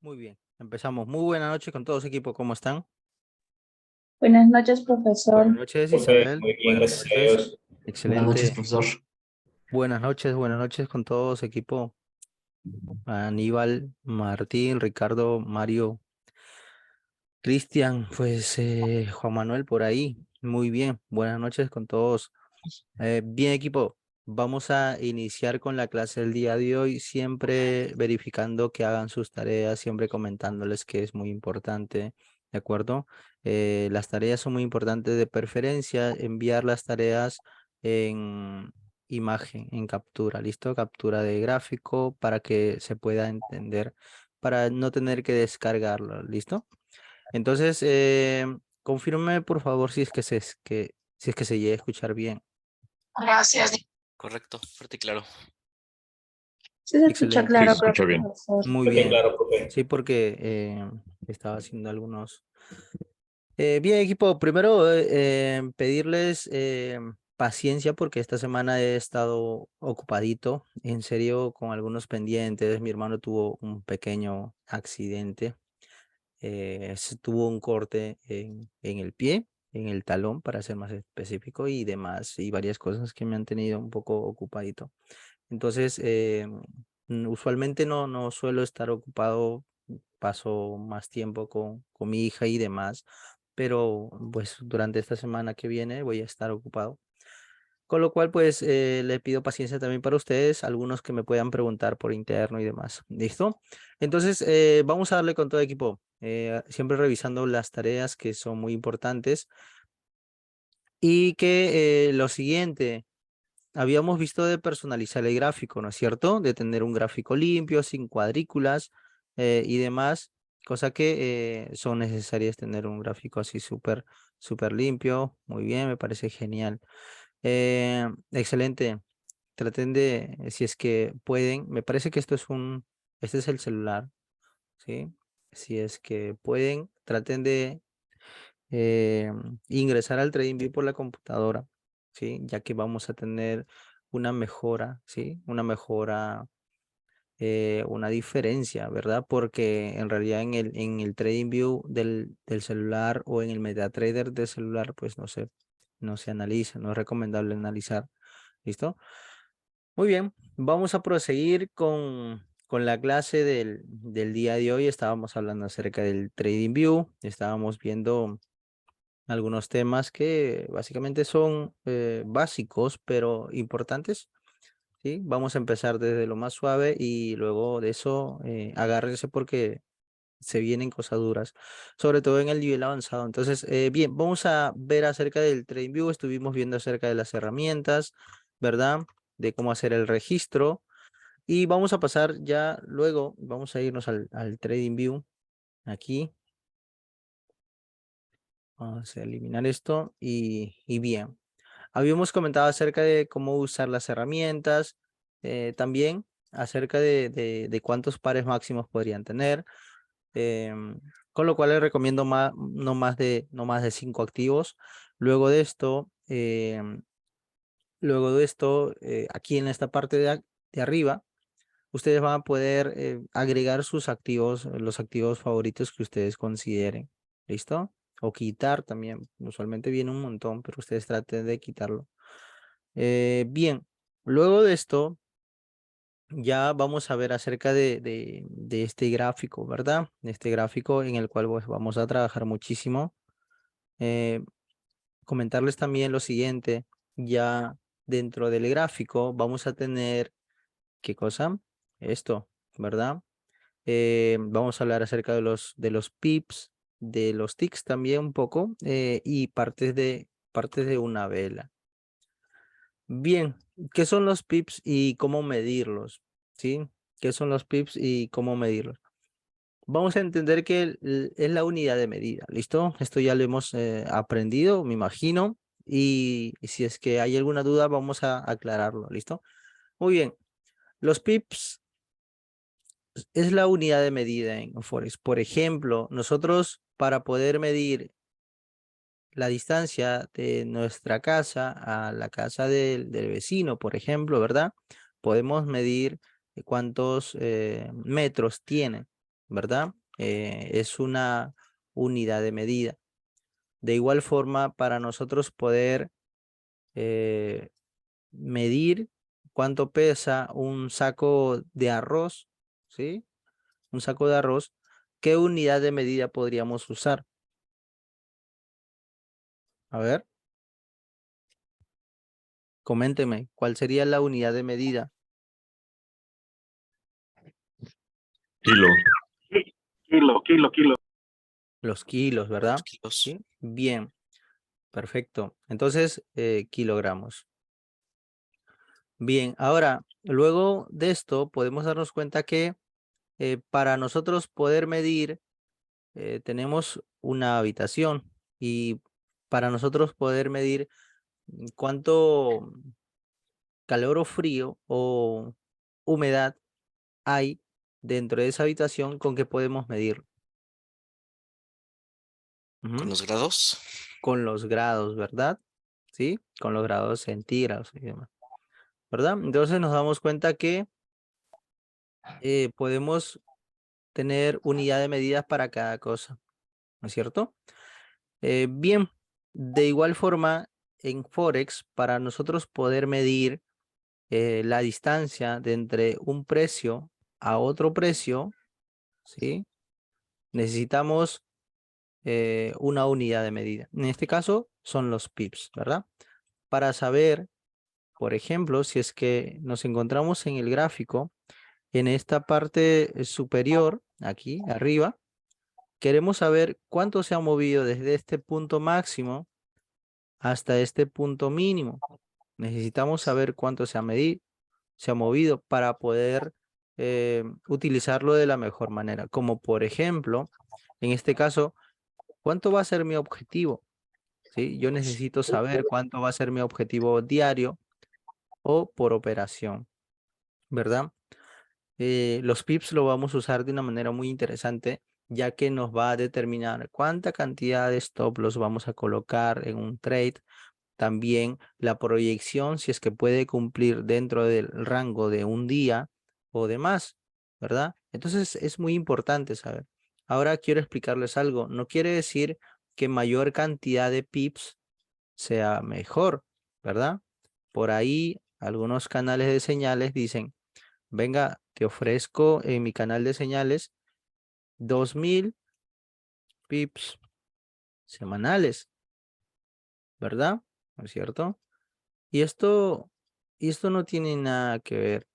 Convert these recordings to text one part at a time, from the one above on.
Muy bien, empezamos. Muy buenas noches con todos equipo, ¿cómo están? Buenas noches, profesor. Buenas noches, Profe, Isabel. muy bien, Buenas gracias a noches. Dios. Buenas noches, Excelente. profesor. Buenas noches con todos equipo. Aníbal, Martín, Ricardo, Mario, Cristian, pues Juan Manuel por ahí. Muy bien, buenas noches con todos. Bien equipo, vamos a iniciar con la clase del día de hoy, siempre verificando que hagan sus tareas, siempre comentándoles que es muy importante, ¿de acuerdo? Las tareas son muy importantes, de preferencia enviar las tareas en imagen, en captura, ¿listo? Captura de gráfico para que se pueda entender, para no tener que descargarlo, ¿listo? Entonces, confirme por favor si es que se llega a escuchar bien. Gracias. Correcto, fuerte y claro. Sí se escucha Excelente. Sí, se claro, escucha bien. profesor. Muy Fuerte y bien. claro, profe. Sí, porque estaba haciendo algunos. Bien, equipo, primero pedirles paciencia porque esta semana he estado ocupadito, en serio, con algunos pendientes. Mi hermano tuvo un pequeño accidente. Tuvo un corte en el pie, en el talón, para ser más específico, y demás, y varias cosas que me han tenido un poco ocupadito. Entonces, usualmente no suelo estar ocupado, paso más tiempo con mi hija y demás, pero pues durante esta semana que viene voy a estar ocupado. Con lo cual, pues le pido paciencia también para ustedes, algunos que me puedan preguntar por interno y demás. ¿Listo? Entonces, vamos a darle con todo equipo, siempre revisando las tareas que son muy importantes y que lo siguiente. Habíamos visto de personalizar el gráfico, ¿no es cierto? De tener un gráfico limpio, sin cuadrículas y demás, cosa que son necesarias tener un gráfico así súper limpio. Muy bien, me parece genial. Excelente. Traten de, si es que pueden, me parece que este es el celular, ¿sí? Si es que pueden, traten de eh, ingresar al TradingView por la computadora, ¿sí? Ya que vamos a tener una mejora, ¿sí? Una mejora, una diferencia, ¿verdad? Porque en realidad en el TradingView del celular o en el MetaTrader del celular, pues no se analiza, no es recomendable analizar, ¿listo? Muy bien, vamos a proseguir con la clase del día de hoy. Estábamos hablando acerca del TradingView, estábamos viendo algunos temas que básicamente son básicos, pero importantes, ¿sí? Vamos a empezar desde lo más suave y luego de eso agárrense porque se vienen cosas duras, sobre todo en el nivel avanzado. Entonces, bien, vamos a ver acerca del TradingView. Estuvimos viendo acerca de las herramientas, ¿verdad? De cómo hacer el registro. Y vamos a pasar ya luego, vamos a irnos al TradingView aquí. Vamos a eliminar esto y bien. Habíamos comentado acerca de cómo usar las herramientas, también acerca de cuántos pares máximos podrían tener, con lo cual les recomiendo no más de 5 activos. Luego de esto, aquí en esta parte de arriba, ustedes van a poder agregar sus activos, los activos favoritos que ustedes consideren. ¿Listo? O quitar también. Usualmente viene un montón, pero ustedes traten de quitarlo. Bien, luego de esto ya vamos a ver acerca de este gráfico, ¿verdad? De este gráfico en el cual pues, vamos a trabajar muchísimo. Eh, Comentarles también lo siguiente, ya dentro del gráfico vamos a tener, ¿qué cosa? Esto, ¿verdad? Vamos a hablar acerca de los pips, de los ticks también un poco y partes de una vela. Bien, ¿qué son los pips y cómo medirlos? ¿Sí? ¿Qué son los pips y cómo medirlos? Vamos a entender que es la unidad de medida, ¿listo? Esto ya lo hemos aprendido, me imagino, y si es que hay alguna duda, vamos a aclararlo, ¿listo? Muy bien, los pips es la unidad de medida en Forex. Por ejemplo, nosotros para poder medir la distancia de nuestra casa a la casa del vecino, por ejemplo, ¿verdad? Podemos medir cuántos metros tiene. ¿verdad? Es una unidad de medida. De igual forma, para nosotros poder medir cuánto pesa un saco de arroz, ¿sí? Un saco de arroz, ¿qué unidad de medida podríamos usar? A ver, coménteme, ¿cuál sería la unidad de medida? Kilo. Kilo. Los kilos, ¿verdad? Kilos. Sí, bien, perfecto. Entonces, kilogramos. Bien, ahora, luego de esto, podemos darnos cuenta que para nosotros poder medir, tenemos una habitación y para nosotros poder medir cuánto calor o frío o humedad hay dentro de esa habitación, ¿con qué podemos medir? Con los grados. Con los grados, ¿verdad? ¿Sí? Con los grados centígrados y demás, ¿verdad? Entonces nos damos cuenta que podemos tener unidad de medidas para cada cosa, ¿no es cierto? Bien, de igual forma, en Forex, para nosotros poder medir la distancia de entre un precio a otro precio, ¿sí? Necesitamos una unidad de medida. En este caso son los pips, ¿verdad? Para saber, por ejemplo, si es que nos encontramos en el gráfico, en esta parte superior, aquí arriba, queremos saber cuánto se ha movido desde este punto máximo hasta este punto mínimo. Necesitamos saber cuánto se ha movido para poder utilizarlo de la mejor manera. Como por ejemplo, en este caso, ¿cuánto va a ser mi objetivo? ¿Sí? Yo necesito saber cuánto va a ser mi objetivo diario o por operación, ¿verdad? Los pips lo vamos a usar de una manera muy interesante, ya que nos va a determinar cuánta cantidad de stop los vamos a colocar en un trade. También la proyección, si es que puede cumplir dentro del rango de un día o demás, ¿verdad? Entonces es muy importante saber. Ahora quiero explicarles algo. No quiere decir que mayor cantidad de pips sea mejor, ¿verdad? Por ahí algunos canales de señales dicen, venga, te ofrezco en mi canal de señales 2000 pips semanales, ¿verdad? ¿No es cierto? Y esto no tiene nada que ver,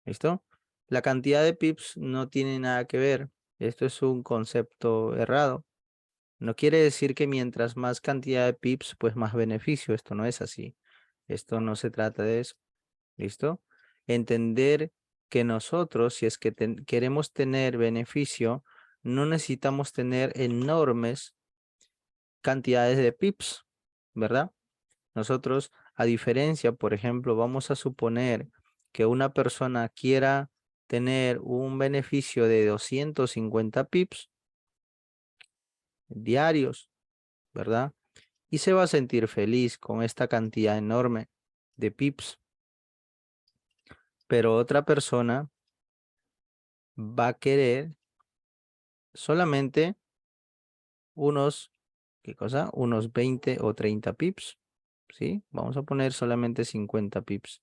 ¿listo? La cantidad de pips no tiene nada que ver. Esto es un concepto errado. No quiere decir que mientras más cantidad de pips, pues más beneficio. Esto no es así. Esto no se trata de eso. ¿Listo? Entender que nosotros, si es que queremos tener beneficio, no necesitamos tener enormes cantidades de pips, ¿verdad? Nosotros, a diferencia, por ejemplo, vamos a suponer que una persona quiera tener un beneficio de 250 pips diarios, ¿verdad? Y se va a sentir feliz con esta cantidad enorme de pips. Pero otra persona va a querer solamente unos, ¿qué cosa? Unos 20 o 30 pips, ¿sí? Vamos a poner solamente 50 pips,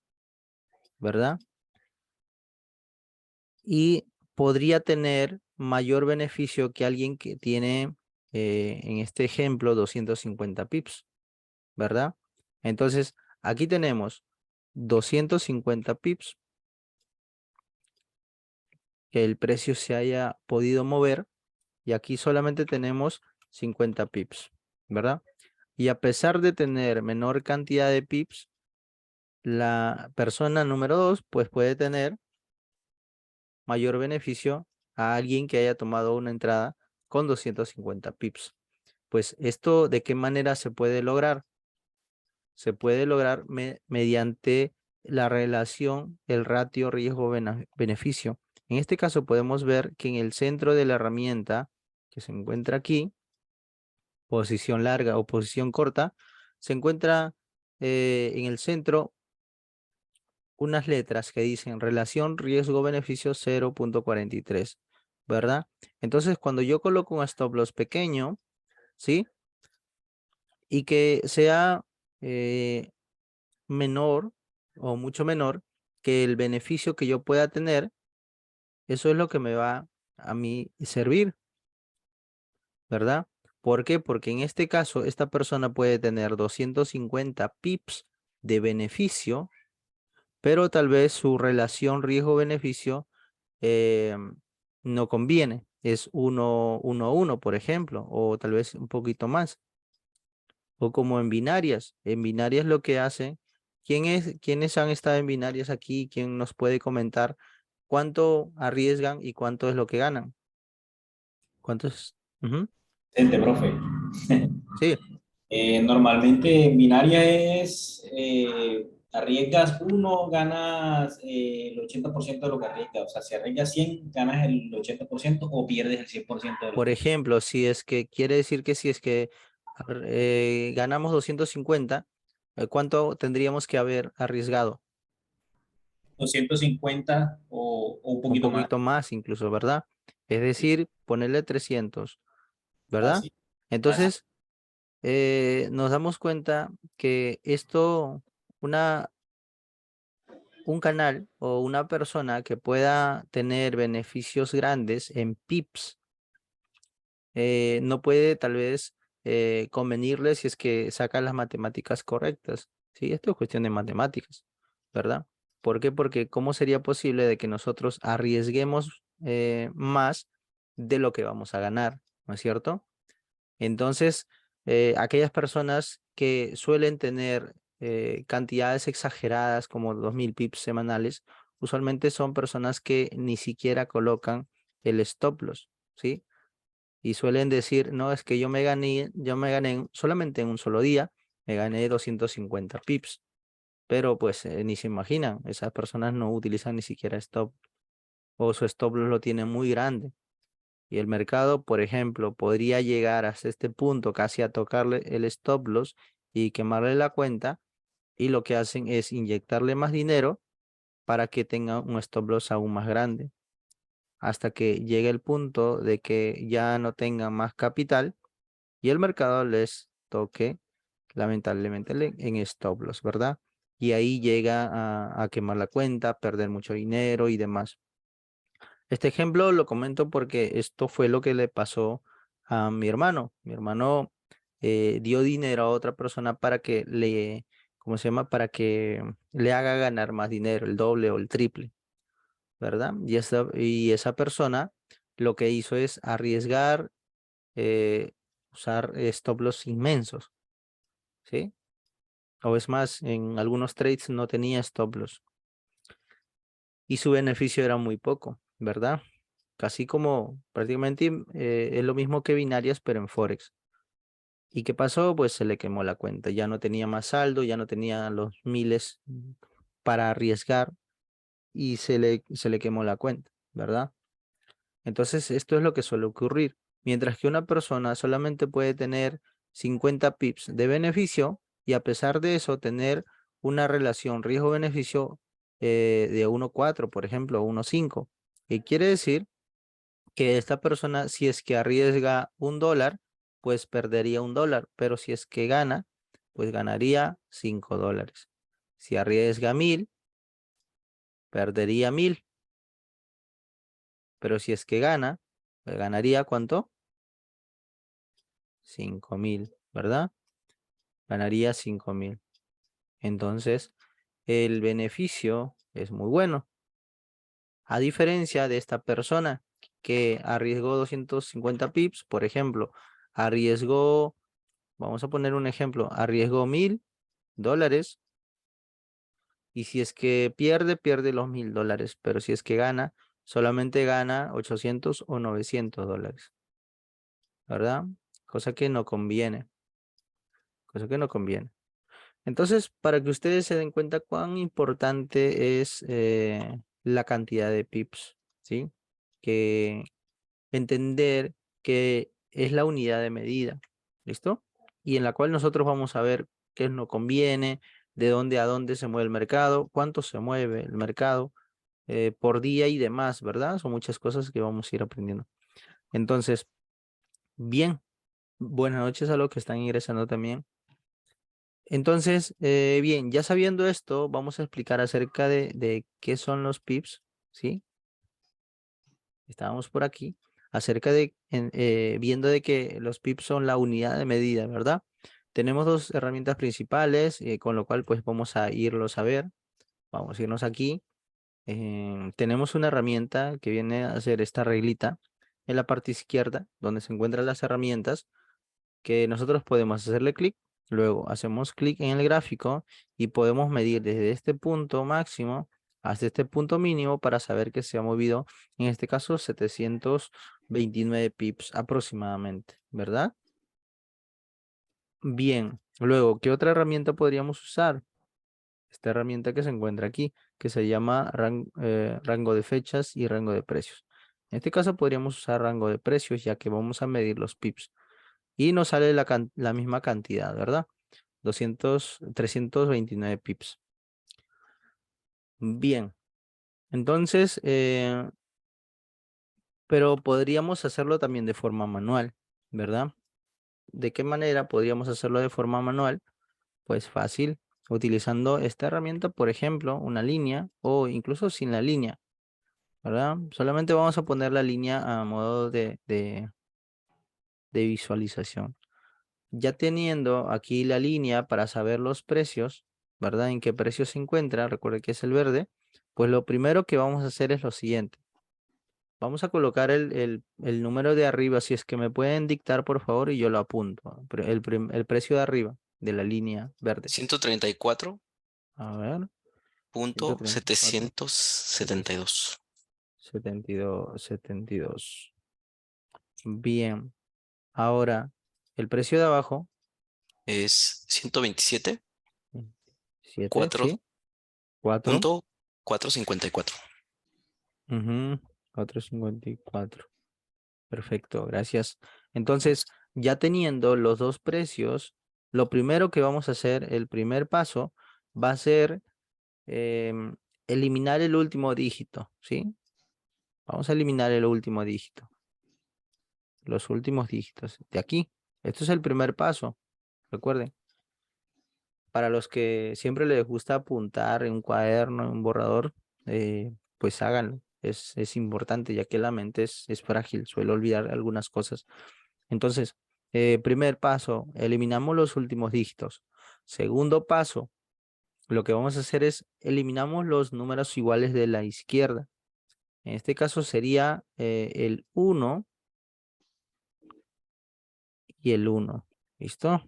¿verdad? Y podría tener mayor beneficio que alguien que tiene, en este ejemplo, 250 pips, ¿verdad? Entonces, aquí tenemos 250 pips, que el precio se haya podido mover, y aquí solamente tenemos 50 pips, ¿verdad? Y a pesar de tener menor cantidad de pips, la persona número 2 pues puede tener mayor beneficio a alguien que haya tomado una entrada con 250 pips. Pues esto, ¿de qué manera se puede lograr? Se puede lograr mediante la relación, el ratio riesgo-beneficio. En este caso podemos ver que en el centro de la herramienta que se encuentra aquí, posición larga o posición corta, se encuentra en el centro unas letras que dicen relación riesgo-beneficio 0.43. ¿verdad? Entonces, cuando yo coloco un stop loss pequeño, ¿sí? Y que sea menor o mucho menor que el beneficio que yo pueda tener, eso es lo que me va a mí servir, ¿verdad? ¿Por qué? Porque en este caso, esta persona puede tener 250 pips de beneficio, pero tal vez su relación riesgo-beneficio no conviene. Es 1-1, por ejemplo, o tal vez un poquito más. O como en binarias. En binarias lo que hacen, ¿quiénes han estado en binarias aquí? ¿Quién nos puede comentar cuánto arriesgan y cuánto es lo que ganan? ¿Cuánto es? Ujú. Profe. Sí, Normalmente en binaria es arriesgas uno, ganas el 80% de lo que arriesgas. O sea, si arriesgas 100, ganas el 80% o pierdes el 100% de lo por que... ejemplo, si es que quiere decir que si es que ganamos 250, ¿cuánto tendríamos que haber arriesgado? 250 o un Un poquito más. poquito más incluso, ¿verdad? Es Sí, decir, ponerle 300, ¿verdad? así, así. Entonces, nos damos cuenta que esto, un canal o una persona que pueda tener beneficios grandes en pips, no puede tal vez convenirle si es que saca las matemáticas correctas. Sí, esto es cuestión de matemáticas, ¿verdad? ¿Por qué? Porque ¿cómo sería posible de que nosotros arriesguemos más de lo que vamos a ganar? ¿No es cierto? Entonces, aquellas personas que suelen tener cantidades exageradas como 2000 pips semanales, usualmente son personas que ni siquiera colocan el stop loss, ¿sí? Y suelen decir, no, es que yo me gané solamente en un solo día, me gané 250 pips, pero pues ni se imaginan, esas personas no utilizan ni siquiera stop o su stop loss lo tienen muy grande. Y el mercado, por ejemplo, podría llegar hasta este punto casi a tocarle el stop loss y quemarle la cuenta. Y lo que hacen es inyectarle más dinero para que tenga un stop loss aún más grande. Hasta que llegue el punto de que ya no tengan más capital y el mercado les toque, lamentablemente, en stop loss, ¿verdad? Y ahí llega a quemar la cuenta, perder mucho dinero y demás. Este ejemplo lo comento porque esto fue lo que le pasó a mi hermano. Mi hermano dio dinero a otra persona para que ¿cómo se llama? Para que le haga ganar más dinero, el doble o el triple, ¿verdad? Y esa persona lo que hizo es arriesgar, usar stop loss inmensos, ¿sí? O es más, en algunos trades no tenía stop loss y su beneficio era muy poco, ¿verdad? Casi como prácticamente es lo mismo que binarias, pero en Forex. ¿Y qué pasó? Pues se le quemó la cuenta. Ya no tenía más saldo, ya no tenía los miles para arriesgar y se le quemó la cuenta, ¿verdad? Entonces, esto es lo que suele ocurrir. Mientras que una persona solamente puede tener 50 pips de beneficio y a pesar de eso tener una relación riesgo-beneficio de 1,4, por ejemplo, 1,5. ¿Qué quiere decir? Que esta persona, si es que arriesga $1, pues perdería $1, pero si es que gana, pues ganaría $5. Si arriesga 1000, perdería 1000, pero si es que gana, pues ganaría ¿cuánto? 5000, ¿verdad? Ganaría 5000. Entonces, el beneficio es muy bueno. A diferencia de esta persona que arriesgó 250 pips, por ejemplo, arriesgó. Vamos a poner un ejemplo. Arriesgó $1000 y si es que pierde los $1000. Pero si es que gana, solamente gana 800 o $900. ¿Verdad? Cosa que no conviene. Cosa que no conviene. Entonces, para que ustedes se den cuenta cuán importante es la cantidad de pips, ¿sí? Que entender que es la unidad de medida, ¿listo? Y en la cual nosotros vamos a ver qué nos conviene, de dónde a dónde se mueve el mercado, cuánto se mueve el mercado, por día y demás, ¿verdad? Son muchas cosas que vamos a ir aprendiendo. Entonces, bien, buenas noches a los que están ingresando también. Entonces, bien, ya sabiendo esto, vamos a explicar acerca de qué son los pips, ¿sí? Estábamos por aquí, acerca de, viendo de que los pips son la unidad de medida, ¿verdad? Tenemos dos herramientas principales, con lo cual pues vamos a irlos a ver. Vamos a irnos aquí. Tenemos una herramienta que viene a hacer esta reglita en la parte izquierda, donde se encuentran las herramientas, que nosotros podemos hacerle clic, luego hacemos clic en el gráfico y podemos medir desde este punto máximo hasta este punto mínimo para saber que se ha movido, en este caso, 729 pips aproximadamente, ¿verdad? Bien, luego, ¿qué otra herramienta podríamos usar? Esta herramienta que se encuentra aquí, que se llama rango de fechas y rango de precios. En este caso podríamos usar rango de precios, ya que vamos a medir los pips. Y nos sale la misma cantidad, ¿verdad? 329 pips. Bien. Entonces, pero podríamos hacerlo también de forma manual, ¿verdad? ¿De qué manera podríamos hacerlo de forma manual? Pues fácil, utilizando esta herramienta, por ejemplo, una línea o incluso sin la línea, ¿verdad? Solamente vamos a poner la línea a modo de visualización. Ya teniendo aquí la línea para saber los precios, ¿verdad? En qué precio se encuentra, recuerde que es el verde, pues lo primero que vamos a hacer es lo siguiente. Vamos a colocar el número de arriba, si es que me pueden dictar, por favor, y yo lo apunto. El precio de arriba, de la línea verde. 134.772. A ver, 72. Bien. Ahora, el precio de abajo, Es 127. 7, ¿sí? 4. 4.454. 4.54. Perfecto, gracias. Entonces, ya teniendo los dos precios, lo primero que vamos a hacer, el primer paso, va a ser eliminar el último dígito, ¿sí? Vamos a eliminar el último dígito. Los últimos dígitos de aquí. Esto es el primer paso, recuerden. Para los que siempre les gusta apuntar en un cuaderno, en un borrador, pues háganlo. Es importante, ya que la mente es frágil, suele olvidar algunas cosas. Entonces, primer paso, eliminamos los últimos dígitos. Segundo paso, lo que vamos a hacer es eliminamos los números iguales de la izquierda. En este caso sería el 1 y el 1. ¿Listo?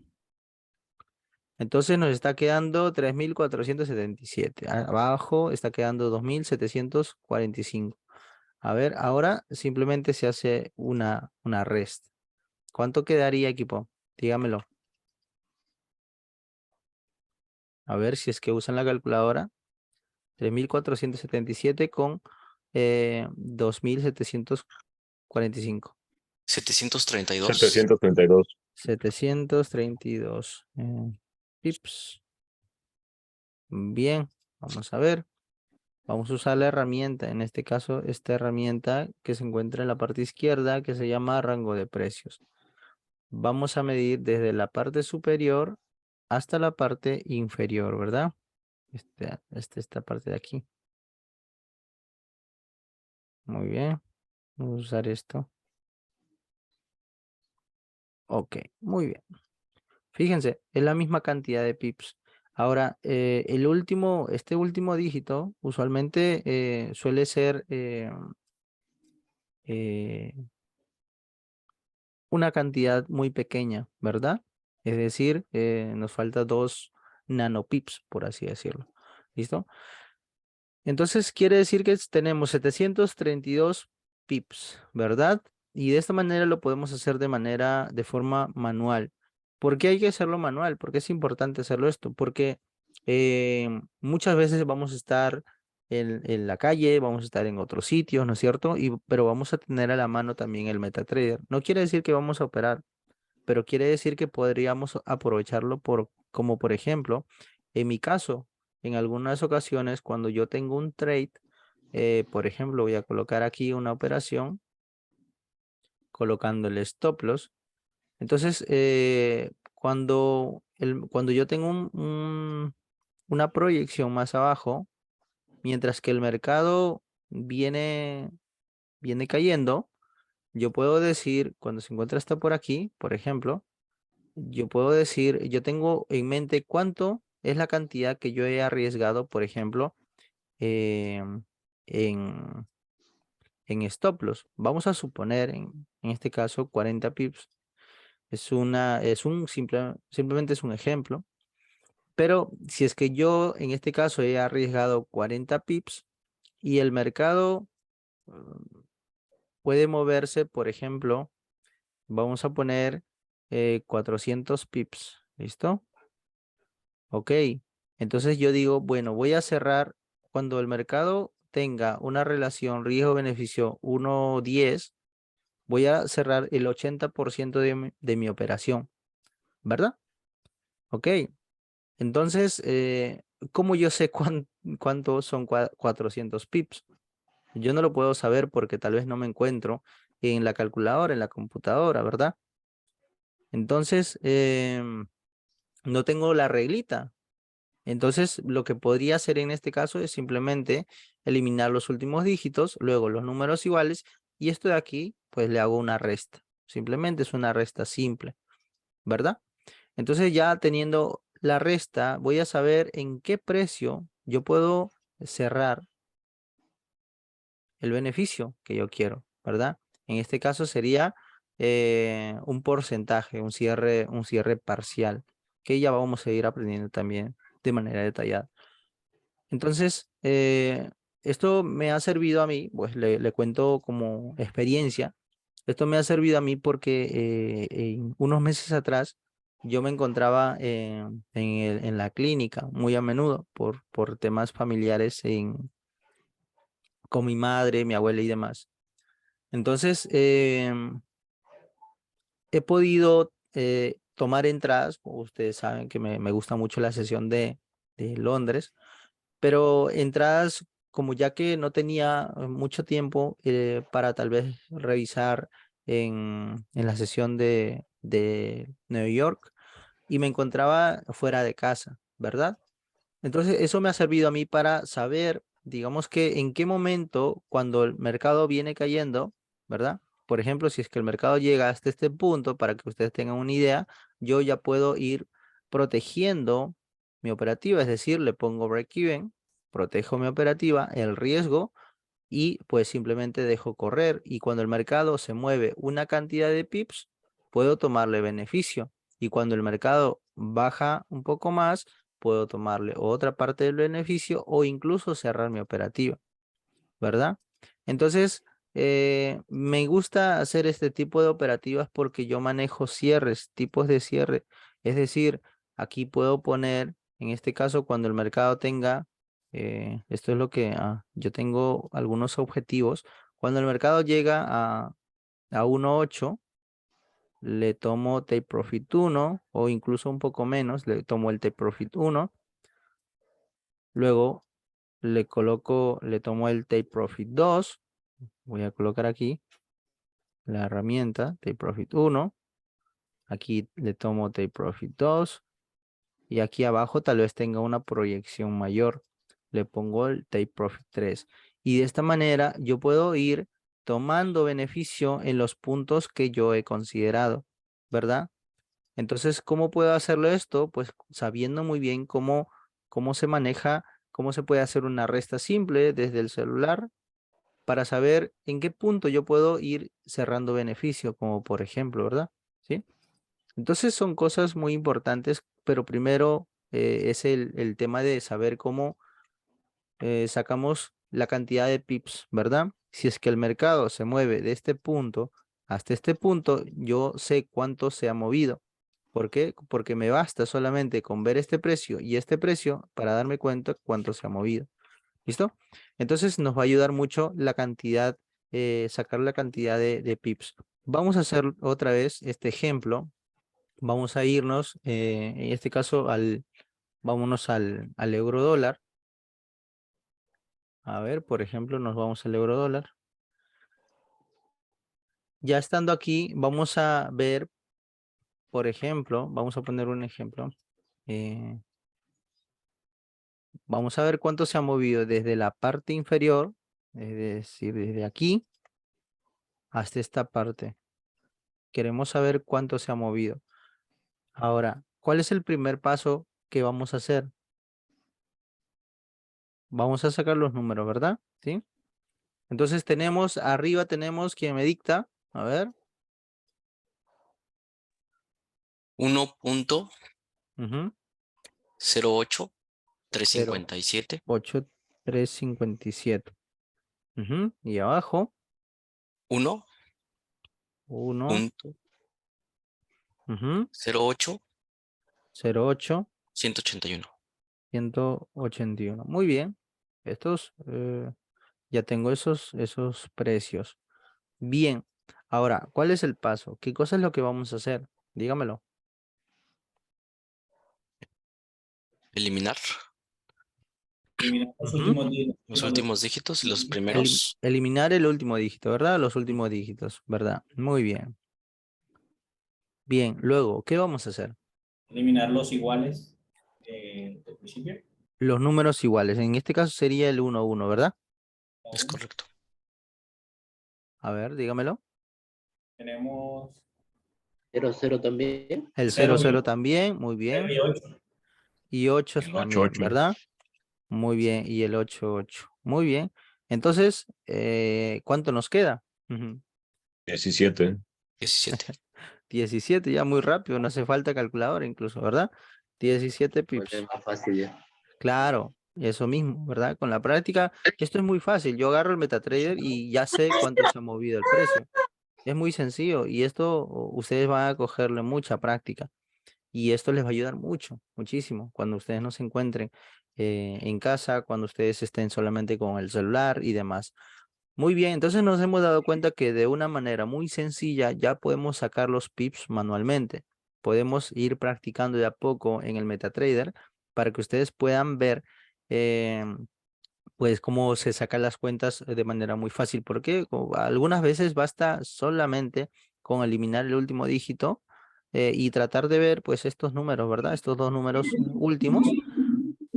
Entonces nos está quedando 3.477. Abajo está quedando 2.745. A ver, ahora simplemente se hace una rest. ¿Cuánto quedaría, equipo? Dígamelo. A ver si es que usan la calculadora. 3.477 con 2.745. 732. 732. 732 pips. Bien, vamos a ver. Vamos a usar la herramienta, en este caso, esta herramienta que se encuentra en la parte izquierda, que se llama rango de precios. Vamos a medir desde la parte superior hasta la parte inferior, ¿verdad? Esta parte de aquí. Muy bien. Vamos a usar esto. Ok, muy bien. Fíjense, es la misma cantidad de pips. Ahora, este último dígito usualmente suele ser una cantidad muy pequeña, ¿verdad? Es decir, nos falta 2 nanopips, por así decirlo. ¿Listo? Entonces quiere decir que tenemos 732 pips, ¿verdad? Y de esta manera lo podemos hacer de forma manual. ¿Por qué hay que hacerlo manual? ¿Por qué es importante hacerlo esto? Porque muchas veces vamos a estar en la calle, vamos a estar en otros sitios, ¿no es cierto? Pero vamos a tener a la mano también el MetaTrader. No quiere decir que vamos a operar, pero quiere decir que podríamos aprovecharlo como por ejemplo, en mi caso, en algunas ocasiones cuando yo tengo un trade, Por ejemplo, voy a colocar aquí una operación colocando el stop loss. Entonces, cuando yo tengo una proyección más abajo, mientras que el mercado viene cayendo, yo puedo decir, cuando se encuentra hasta por aquí, por ejemplo, yo puedo decir, yo tengo en mente cuánto es la cantidad que yo he arriesgado, por ejemplo, en, en stop loss. Vamos a suponer en este caso 40 pips. Simplemente es un ejemplo. Pero si es que yo en este caso he arriesgado 40 pips y el mercado puede moverse, por ejemplo, vamos a poner 400 pips. ¿Listo? Ok. Entonces yo digo, bueno, voy a cerrar cuando el mercado tenga una relación riesgo-beneficio 1:10, voy a cerrar el 80% de mi operación, ¿verdad? Ok. Entonces, ¿cómo yo sé cuánto son 400 pips? Yo no lo puedo saber porque tal vez no me encuentro en la calculadora, en la computadora, ¿verdad? Entonces, no tengo la reglita. Entonces, lo que podría hacer en este caso es simplemente eliminar los últimos dígitos, luego los números iguales, y esto de aquí, pues le hago una resta. Simplemente es una resta simple, ¿verdad? Entonces, ya teniendo la resta, voy a saber en qué precio yo puedo cerrar el beneficio que yo quiero, ¿verdad? En este caso sería un porcentaje, un cierre parcial, que ya vamos a ir aprendiendo también de manera detallada. Entonces, esto me ha servido a mí, pues le cuento como experiencia. Esto me ha servido a mí porque unos meses atrás yo me encontraba en la clínica muy a menudo por temas familiares con mi madre, mi abuela y demás. Entonces, he podido tomar entradas, como ustedes saben que me gusta mucho la sesión de Londres, pero entradas como ya que no tenía mucho tiempo para tal vez revisar en la sesión de New York y me encontraba fuera de casa, ¿verdad? Entonces eso me ha servido a mí para saber, digamos que en qué momento cuando el mercado viene cayendo, ¿verdad? Por ejemplo, si es que el mercado llega hasta este punto, para que ustedes tengan una idea, yo ya puedo ir protegiendo mi operativa, es decir, le pongo break-even, protejo mi operativa, el riesgo y pues simplemente dejo correr. Y cuando el mercado se mueve una cantidad de pips, puedo tomarle beneficio. Y cuando el mercado baja un poco más, puedo tomarle otra parte del beneficio o incluso cerrar mi operativa, ¿verdad? Entonces, me gusta hacer este tipo de operativas porque yo manejo cierres, tipos de cierre. Es decir, aquí puedo poner, en este caso, cuando el mercado tenga, esto es lo que yo tengo algunos objetivos. Cuando el mercado llega a 1.8, le tomo take profit 1 o incluso un poco menos, le tomo el take profit 1. Luego le tomo el take profit 2. Voy a colocar aquí la herramienta take profit 1. Aquí le tomo take profit 2. Y aquí abajo tal vez tenga una proyección mayor. Le pongo el take profit 3. Y de esta manera yo puedo ir tomando beneficio en los puntos que yo he considerado, ¿verdad? Entonces, ¿cómo puedo hacerlo esto? Pues sabiendo muy bien cómo se maneja, cómo se puede hacer una resta simple desde el celular para saber en qué punto yo puedo ir cerrando beneficio, como por ejemplo, ¿verdad? ¿Sí? Entonces son cosas muy importantes, pero primero es el tema de saber cómo sacamos la cantidad de pips, ¿verdad? Si es que el mercado se mueve de este punto hasta este punto, yo sé cuánto se ha movido. ¿Por qué? Porque me basta solamente con ver este precio y este precio para darme cuenta cuánto se ha movido. ¿Listo? Entonces nos va a ayudar mucho la cantidad, sacar la cantidad de pips. Vamos a hacer otra vez este ejemplo. Vamos a irnos, en este caso, vámonos al euro dólar. A ver, por ejemplo, nos vamos al euro dólar. Ya estando aquí, vamos a ver, por ejemplo, vamos a poner un ejemplo. Vamos a ver cuánto se ha movido desde la parte inferior, es decir, desde aquí hasta esta parte. Queremos saber cuánto se ha movido. Ahora, ¿cuál es el primer paso que vamos a hacer? Vamos a sacar los números, ¿verdad? ¿Sí? Entonces tenemos, arriba tenemos quien me dicta. A ver. 1.08357. 8357. Y abajo, 1. 1.08. 08. 181. 181. Muy bien. Estos, ya tengo esos precios. Bien. Ahora, ¿cuál es el paso? ¿Qué cosa es lo que vamos a hacer? Dígamelo. Eliminar Eliminar los Ujú. últimos días. los últimos dígitos y los Elim- primeros. eliminar el último dígito, ¿verdad? Los últimos dígitos, ¿verdad? Muy bien. Bien, luego, ¿qué vamos a hacer? Eliminar los iguales del principio. Los números iguales. En este caso sería el 1, 1, ¿verdad? Es correcto. A ver, dígamelo. Tenemos 0 también. El 0, 0 0 también, muy 0 bien. y 8. Y 8 El 8, también, 8. ¿verdad? Muy bien. Y el 8, 8. Muy bien. Entonces, ¿cuánto nos queda? 17. 17. 17, ya muy rápido, no hace falta calculadora incluso, ¿verdad? 17 Pues es pips. más fácil ya. Claro, eso mismo, ¿verdad? Con la práctica, esto es muy fácil. Yo agarro el MetaTrader y ya sé cuánto se ha movido el precio. Es muy sencillo y esto ustedes van a cogerle mucha práctica y esto les va a ayudar mucho, muchísimo, cuando ustedes no se encuentren en casa, cuando ustedes estén solamente con el celular y demás. Muy bien, entonces nos hemos dado cuenta que de una manera muy sencilla ya podemos sacar los pips manualmente. Podemos ir practicando de a poco en el MetaTrader para que ustedes puedan ver pues cómo se sacan las cuentas de manera muy fácil. Porque algunas veces basta solamente con eliminar el último dígito y tratar de ver pues estos números, ¿verdad? Estos dos números últimos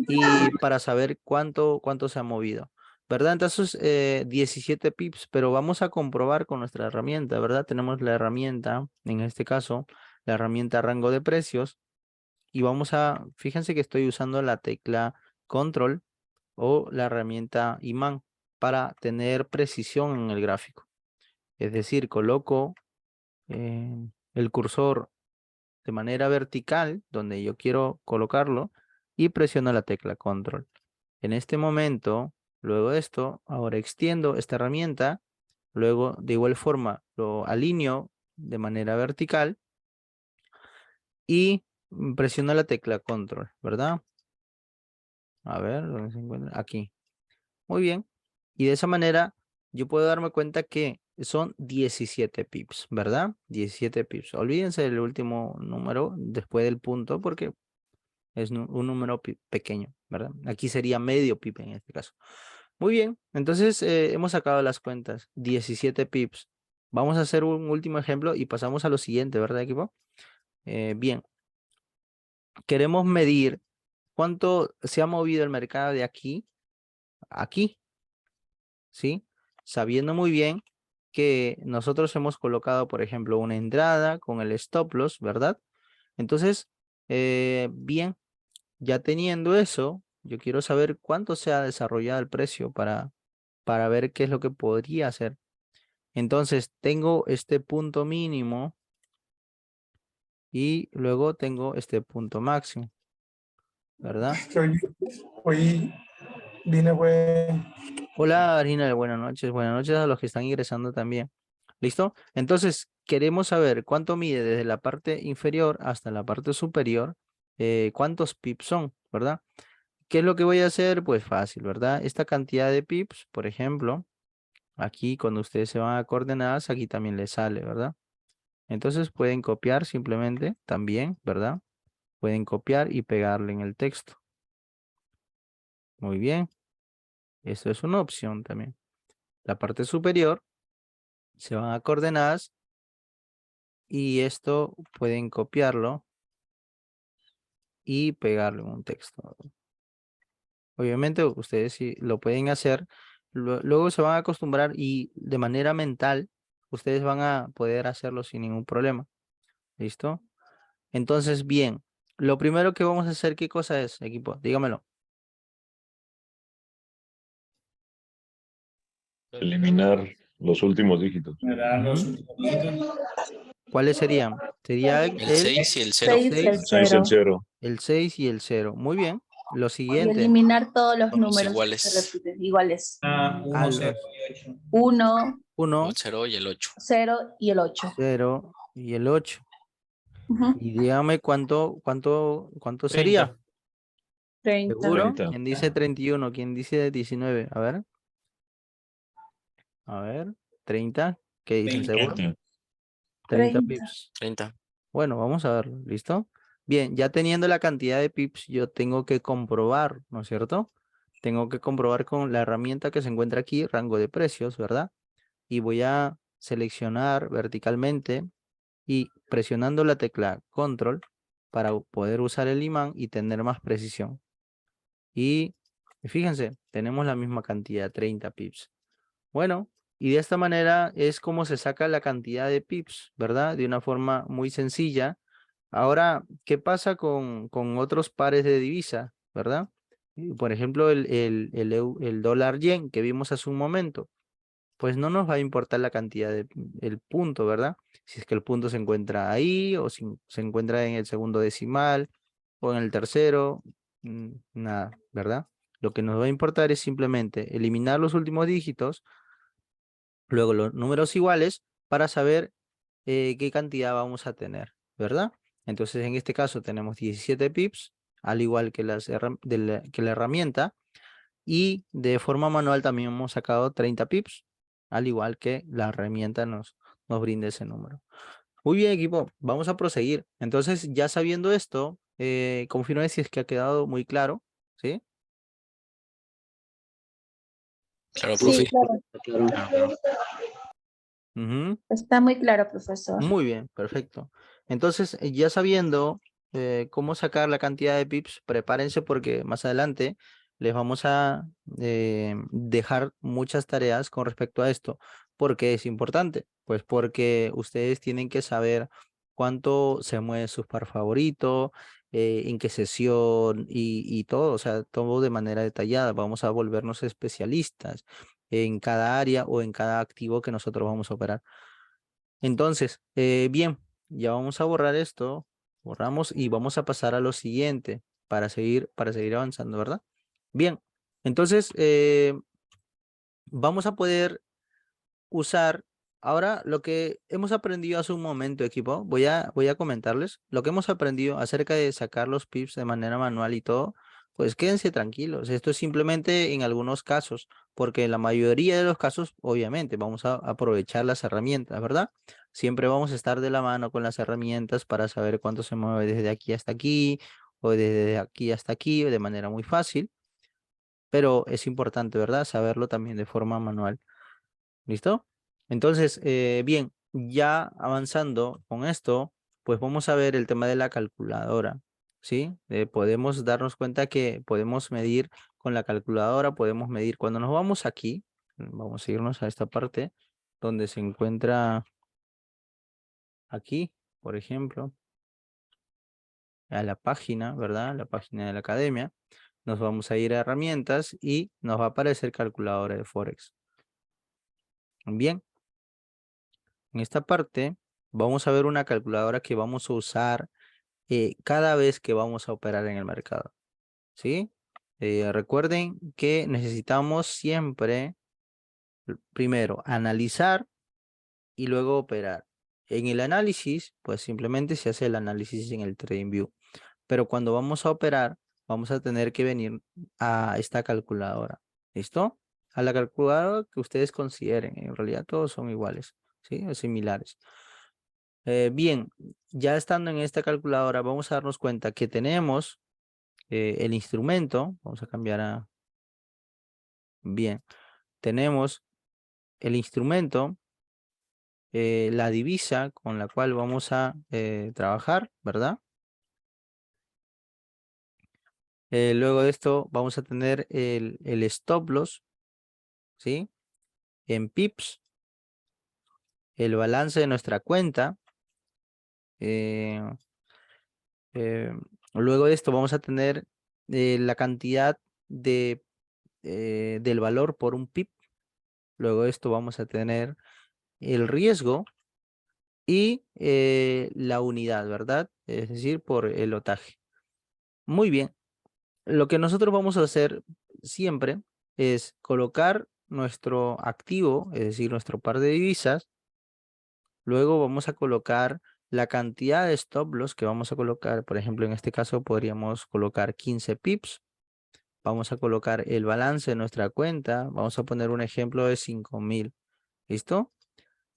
y para saber cuánto se ha movido, ¿verdad? Entonces, 17 pips, pero vamos a comprobar con nuestra herramienta, ¿verdad? Tenemos la herramienta, en este caso, la herramienta rango de precios, y vamos a, fíjense que estoy usando la tecla control o la herramienta imán para tener precisión en el gráfico. Es decir, coloco el cursor de manera vertical, donde yo quiero colocarlo, y presiono la tecla control. En este momento, luego de esto, ahora extiendo esta herramienta, luego de igual forma lo alineo de manera vertical y presiono la tecla control, ¿verdad? A ver, ¿dónde se encuentra? Aquí. Muy bien. Y de esa manera yo puedo darme cuenta que son 17 pips, ¿verdad? 17 pips. Olvídense del último número después del punto porque es un número pequeño, ¿verdad? Aquí sería medio pip en este caso. Muy bien, entonces hemos sacado las cuentas, 17 pips. Vamos a hacer un último ejemplo y pasamos a lo siguiente, ¿verdad, equipo? Bien, queremos medir cuánto se ha movido el mercado de aquí a aquí, ¿sí? Sabiendo muy bien que nosotros hemos colocado, por ejemplo, una entrada con el stop loss, ¿verdad? Entonces, bien, ya teniendo eso, yo quiero saber cuánto se ha desarrollado el precio para ver qué es lo que podría hacer. Entonces, tengo este punto mínimo y luego tengo este punto máximo, ¿verdad? Hoy vine, fue. Hola, Arina, buenas noches a los que están ingresando también. ¿Listo? Entonces, queremos saber cuánto mide desde la parte inferior hasta la parte superior, cuántos pips son, ¿verdad? ¿Qué es lo que voy a hacer? Pues fácil, ¿verdad? Esta cantidad de pips, por ejemplo, aquí cuando ustedes se van a coordenadas, aquí también les sale, ¿verdad? Entonces pueden copiar simplemente también, ¿verdad? Pueden copiar y pegarle en el texto. Muy bien. Esto es una opción también. La parte superior se van a coordenadas y esto pueden copiarlo y pegarlo en un texto. Obviamente ustedes sí lo pueden hacer, luego se van a acostumbrar y de manera mental ustedes van a poder hacerlo sin ningún problema. ¿Listo? Entonces, bien, lo primero que vamos a hacer, ¿qué cosa es, equipo? Dígamelo. Eliminar los últimos dígitos. Generar los Ujú. últimos dígitos. ¿Cuáles serían? Sería El 6 y el 0. 6 y el 6, 6 y el 0. 0. el 6 y el 0. Muy bien. Lo Y siguiente, eliminar todos los Todos números que iguales. se repiten, iguales. 1, 0 los y 8. 1, 1, El 0 y el 8. 0 y el 8. 0 y el 8. Y dígame cuánto sería. 30. 30. ¿Seguro? 30. ¿Quién dice 31? ¿Quién dice 19? A ver. A ver. 30. ¿Qué dicen? 20. ¿Seguro? 30. 30 30. pips. 30. Bueno, vamos a verlo. ¿Listo? Bien, ya teniendo la cantidad de pips, yo tengo que comprobar, ¿no es cierto? Tengo que comprobar con la herramienta que se encuentra aquí, rango de precios, ¿verdad? Y voy a seleccionar verticalmente y presionando la tecla control para poder usar el imán y tener más precisión. Y fíjense, tenemos la misma cantidad, 30 pips. Bueno, y de esta manera es como se saca la cantidad de pips, ¿verdad? De una forma muy sencilla. Ahora, ¿qué pasa con otros pares de divisa, verdad? Por ejemplo, el dólar yen que vimos hace un momento, pues no nos va a importar la cantidad el punto, ¿verdad? Si es que el punto se encuentra ahí o si se encuentra en el segundo decimal o en el tercero, nada, ¿verdad? Lo que nos va a importar es simplemente eliminar los últimos dígitos, luego los números iguales para saber qué cantidad vamos a tener, ¿verdad? Entonces, en este caso tenemos 17 pips, al igual que, que la herramienta, y de forma manual también hemos sacado 30 pips, al igual que la herramienta nos brinda ese número. Muy bien, equipo, vamos a proseguir. Entonces, ya sabiendo esto, confirme si es que ha quedado muy claro, ¿sí? Claro, Sí, profe. claro. Claro. Claro, claro. Ujú. Está muy claro, profesor. Muy bien, perfecto. Entonces, ya sabiendo cómo sacar la cantidad de pips, prepárense porque más adelante les vamos a dejar muchas tareas con respecto a esto. ¿Por qué es importante? Pues porque ustedes tienen que saber cuánto se mueve su par favorito, en qué sesión y todo, o sea, todo de manera detallada. Vamos a volvernos especialistas en cada área o en cada activo que nosotros vamos a operar. Entonces, bien, ya vamos a borrar esto, borramos y vamos a pasar a lo siguiente para seguir avanzando, ¿verdad? Bien, entonces vamos a poder usar ahora lo que hemos aprendido hace un momento, equipo. Voy a comentarles lo que hemos aprendido acerca de sacar los pips de manera manual y todo. Pues quédense tranquilos. Esto es simplemente en algunos casos, porque en la mayoría de los casos, obviamente, vamos a aprovechar las herramientas, ¿verdad? Siempre vamos a estar de la mano con las herramientas para saber cuánto se mueve desde aquí hasta aquí o desde aquí hasta aquí de manera muy fácil. Pero es importante, ¿verdad? Saberlo también de forma manual. ¿Listo? Entonces, bien, ya avanzando con esto, pues vamos a ver el tema de la calculadora, ¿sí? Podemos darnos cuenta que podemos medir con la calculadora, podemos medir cuando nos vamos aquí, vamos a irnos a esta parte donde se encuentra aquí, por ejemplo, a la página, ¿verdad? La página de la academia. Nos vamos a ir a herramientas y nos va a aparecer calculadora de Forex. Bien. En esta parte vamos a ver una calculadora que vamos a usar cada vez que vamos a operar en el mercado, ¿sí? Recuerden que necesitamos siempre, primero, analizar y luego operar. En el análisis, pues simplemente se hace el análisis en el TradingView. Pero cuando vamos a operar, vamos a tener que venir a esta calculadora. ¿Listo? A la calculadora que ustedes consideren. En realidad todos son iguales, ¿sí? O similares. Bien, ya estando en esta calculadora, vamos a darnos cuenta que tenemos el instrumento. Vamos a cambiar Bien, tenemos el instrumento, la divisa con la cual vamos a trabajar, ¿verdad? Luego de esto vamos a tener el stop loss, ¿sí? En pips, el balance de nuestra cuenta. Luego de esto vamos a tener la cantidad del valor por un pip. Luego de esto vamos a tener el riesgo y la unidad, ¿verdad? Es decir, por el lotaje. Muy bien. Lo que nosotros vamos a hacer siempre es colocar nuestro activo, es decir, nuestro par de divisas. Luego vamos a colocar la cantidad de stop loss que vamos a colocar. Por ejemplo, en este caso podríamos colocar 15 pips. Vamos a colocar el balance de nuestra cuenta. Vamos a poner un ejemplo de 5.000. ¿Listo?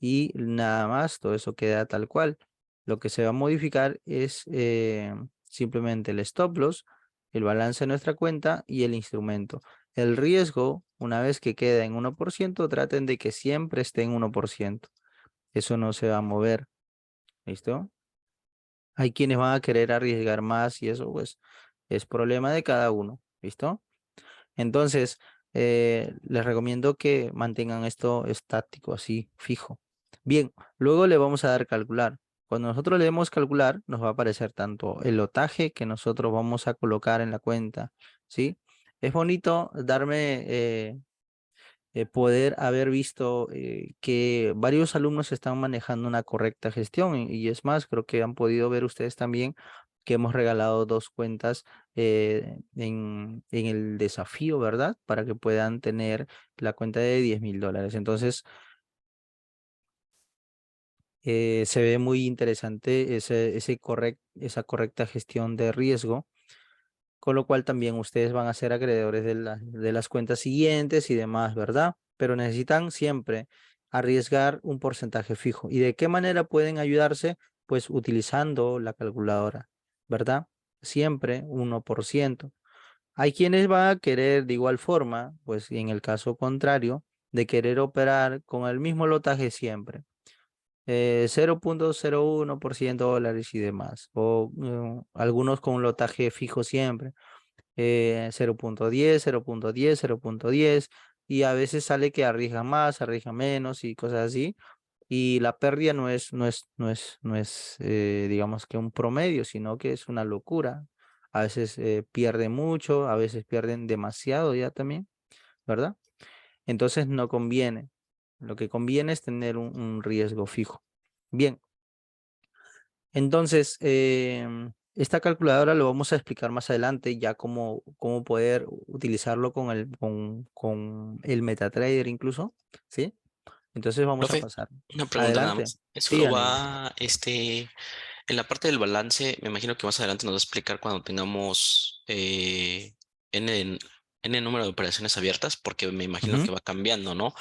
Y nada más, todo eso queda tal cual. Lo que se va a modificar es simplemente el stop loss, el balance de nuestra cuenta y el instrumento. El riesgo, una vez que queda en 1%, traten de que siempre esté en 1%. Eso no se va a mover. ¿Listo? Hay quienes van a querer arriesgar más y eso pues es problema de cada uno. ¿Listo? Entonces, les recomiendo que mantengan esto estático, así, fijo. Bien, luego le vamos a dar calcular. Cuando nosotros le demos calcular, nos va a aparecer tanto el lotaje que nosotros vamos a colocar en la cuenta, ¿sí? Es bonito darme, poder haber visto que varios alumnos están manejando una correcta gestión y es más, creo que han podido ver ustedes también que hemos regalado 2 cuentas en el desafío, ¿verdad? Para que puedan tener la cuenta de $10,000. Entonces, se ve muy interesante esa correcta gestión de riesgo, con lo cual también ustedes van a ser acreedores de las cuentas siguientes y demás, ¿verdad? Pero necesitan siempre arriesgar un porcentaje fijo. ¿Y de qué manera pueden ayudarse? Pues utilizando la calculadora, ¿verdad? Siempre 1%. Hay quienes van a querer de igual forma, pues en el caso contrario, de querer operar con el mismo lotaje siempre. 0,01% dólares y demás. O algunos con un lotaje fijo siempre. 0,10, 0,10, 0,10 y a veces sale que arriesga más, arriesga menos y cosas así. Y la pérdida no es digamos que un promedio, sino que es una locura. A veces pierden mucho, a veces pierden demasiado ya también, ¿verdad? Entonces no conviene. Lo que conviene es tener un riesgo fijo. Bien. Entonces, esta calculadora lo vamos a explicar más adelante, ya cómo poder utilizarlo con el MetaTrader incluso, ¿sí? Entonces vamos a Profe, pasar. una pregunta nada Adelante. más. Eso lo Díganme. va, en la parte del balance, me imagino que más adelante nos va a explicar cuando tengamos N, N número de operaciones abiertas, porque me imagino Ujú. que va cambiando, ¿no?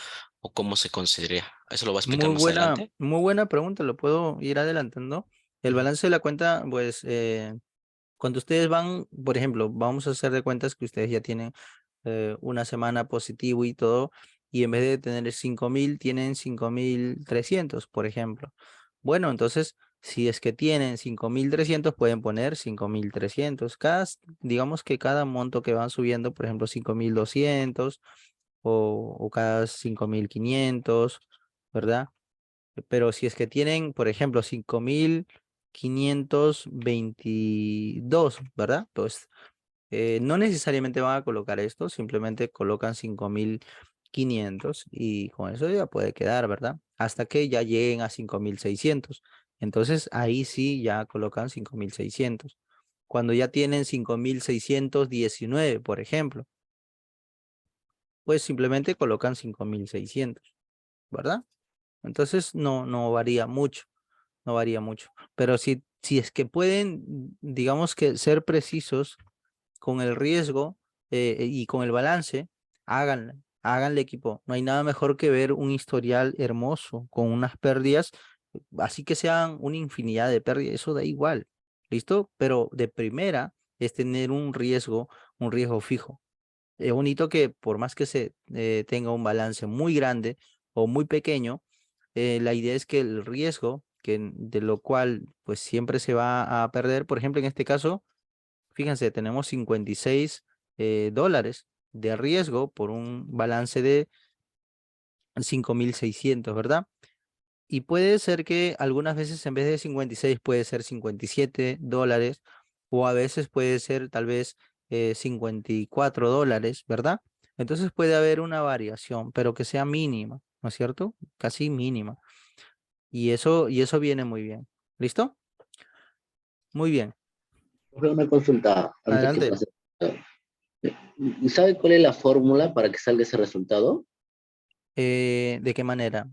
O cómo se considera. ¿Eso lo va a explicar Muy más buena, adelante? muy buena pregunta, lo puedo ir adelantando. El Ujú. balance de la cuenta, pues, cuando ustedes van, por ejemplo, vamos a hacer de cuentas que ustedes ya tienen una semana positivo y todo, y en vez de tener 5.000, tienen 5.300, por ejemplo. Bueno, entonces, si es que tienen 5.300, pueden poner 5.300. Digamos que cada monto que van subiendo, por ejemplo, 5.200 o cada 5.500, ¿verdad? Pero si es que tienen, por ejemplo, 5.522, ¿verdad? Pues no necesariamente van a colocar esto, simplemente colocan 5.500 y con eso ya puede quedar, ¿verdad? Hasta que ya lleguen a 5.600. Entonces ahí sí ya colocan 5.600. Cuando ya tienen 5.619, por ejemplo, pues simplemente colocan 5.600, ¿verdad? Entonces no varía mucho, no varía mucho. Pero si es que pueden, digamos que ser precisos con el riesgo y con el balance, háganle equipo. No hay nada mejor que ver un historial hermoso con unas pérdidas, así que sean una infinidad de pérdidas, eso da igual, ¿listo? Pero de primera es tener un riesgo fijo. Es bonito que por más que se tenga un balance muy grande o muy pequeño, la idea es que el riesgo, de lo cual pues siempre se va a perder, por ejemplo, en este caso, fíjense, tenemos 56 dólares de riesgo por un balance de 5.600, ¿verdad? Y puede ser que algunas veces en vez de 56 puede ser 57 dólares o a veces puede ser tal vez 54 dólares, ¿verdad? Entonces puede haber una variación, pero que sea mínima, ¿no es cierto? Casi mínima. Y eso viene muy bien. ¿Listo? Muy bien. Profe, una consulta antes que Adelante. pase. ¿Y sabe cuál es la fórmula para que salga ese resultado? ¿De qué manera?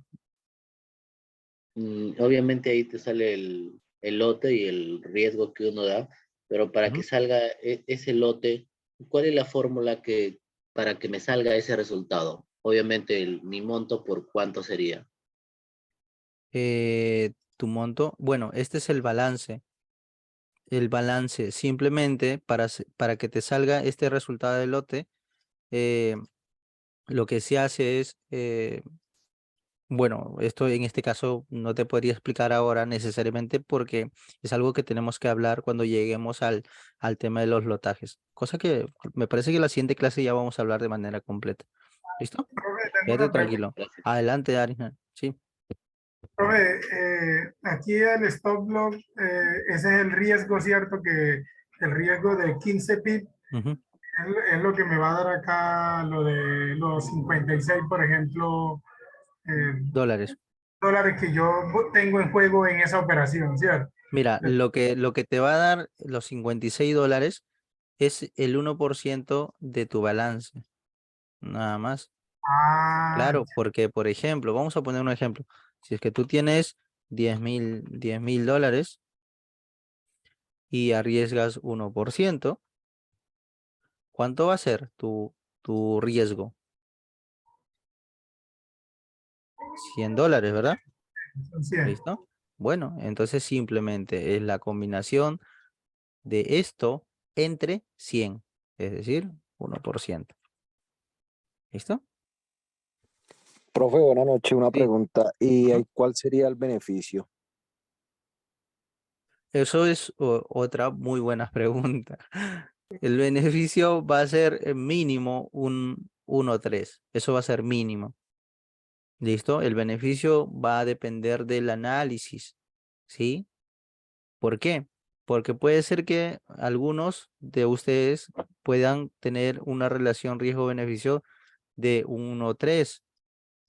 Obviamente ahí te sale el lote y el riesgo que uno da, pero para que salga ese lote, ¿cuál es la fórmula para que me salga ese resultado? Obviamente mi monto por cuánto sería. Tu monto. Bueno, este es el balance. El balance simplemente para que te salga este resultado de lote, lo que se hace es, bueno, esto en este caso no te podría explicar ahora necesariamente porque es algo que tenemos que hablar cuando lleguemos al tema de los lotajes, cosa que me parece que la siguiente clase ya vamos a hablar de manera completa. ¿Listo? Profe, tengo Quédate una pregunta. tranquilo. Adelante, Arina. Sí. Profe, aquí el stop loss, ese es el riesgo, ¿cierto? Que el riesgo de 15 pip Ujú. es lo que me va a dar acá lo de los 56, por ejemplo, Dólares. dólares que yo tengo en juego en esa operación, ¿cierto? Mira, lo que te va a dar los 56 dólares es el 1% de tu balance, nada más. Ah, Claro, porque, por ejemplo, vamos a poner un ejemplo. Si es que tú tienes 10.000 dólares y arriesgas 1%, ¿cuánto va a ser tu riesgo? 100 dólares, ¿verdad? son 100. ¿Listo? Bueno, entonces simplemente es la combinación de esto entre 100, es decir, 1%. ¿Listo? Profe, buenas noches. Una Sí. pregunta. ¿Y Ujú. cuál sería el beneficio? Eso es otra muy buena pregunta. El beneficio va a ser mínimo un 1.3. Eso va a ser mínimo. ¿Listo? El beneficio va a depender del análisis. ¿Sí? ¿Por qué? Porque puede ser que algunos de ustedes puedan tener una relación riesgo-beneficio de 1.3.